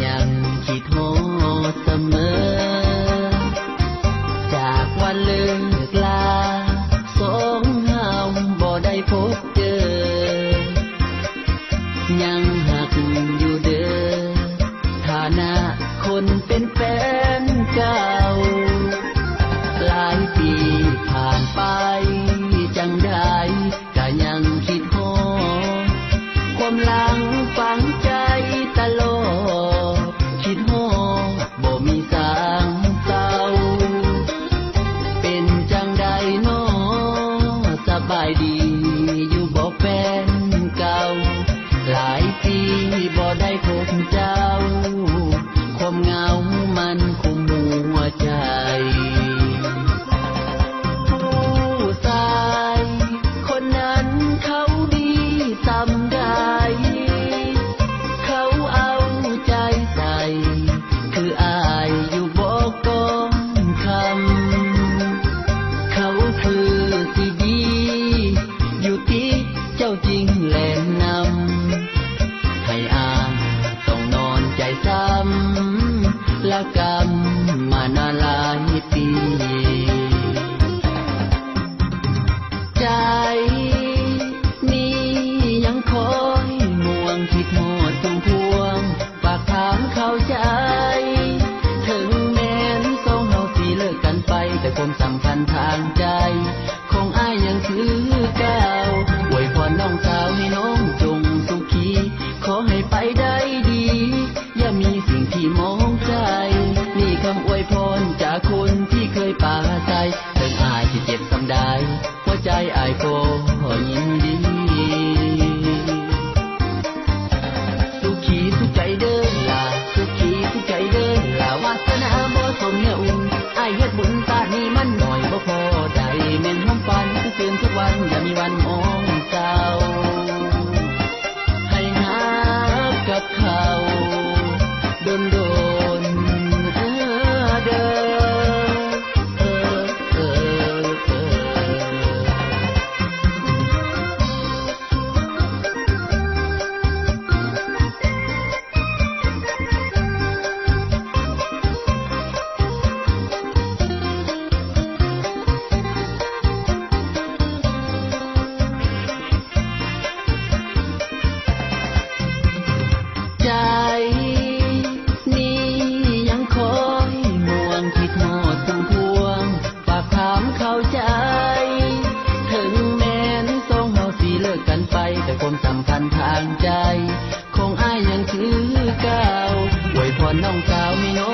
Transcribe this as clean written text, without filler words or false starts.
ยังคิดโทษเสมอจากวันเลิกลาสองเฮาบ่ได้พบเจอยังหักอยู่เด้อฐานะคนเป็นแฟนเก่าหลายปีผ่านไปจังได้ก็ยังคิดฮอดความหลังฝังใจตลอดคิดฮอดบ่มีสางเศร้าเป็นจังใดน้อสบายดีอยู่บ่แฟนเก่าหลายปีบ่ได้พบเจ้าความเหงามันคุมหัวใจผู้ชายคนนั้นเขาดีสำใดเขาเอาใจใส่คืออายอยู่บ่ก้องคำเขาคือสิดีอยู่ที่เจ้าจริงแลนำให้อายต้องนอนใจซ้ำละกรรมมานานหลายปีใจนี้ยังคอยห่วงคิดหมดทุกพวงฝากถามเข้าใจถึงแม้นสองเฮาสิเลิกกันไปแต่ความสัมพันธ์ทางใจของอ้ายยังคือเก่าอวยพรน้องสาวให้น้องจงสุขีขอให้ไปได้ดีอย่ามีสิ่งที่มองใจนี่คำอวยพรจากคนที่เคยปาใสถึงอายที่เจ็บสำได้หัวใจอายก็ยินดีสุขีสุขใจเด้อล่ะสุขีสุขใจเด้อล่ะวาสนาบ่สมเนี่ยอุ่นอายเฮ็ดบุญตานี้มันหน่อยบ่พอใจแม่นหอมฝันตื่นทุกวันอย่ามีวันมองเศร้าให้หากับเขาโดนเด้อใจนี้ยังคอยห่วงคิดหอดทุกพวงฝากถามเข้าใจถึงแม้นสองเฮาสิเลิกกันไปแต่ความสัมพันธ์ทางใจของอ้ายยังคือเก่าอวยพรน้องสาวให้น้อง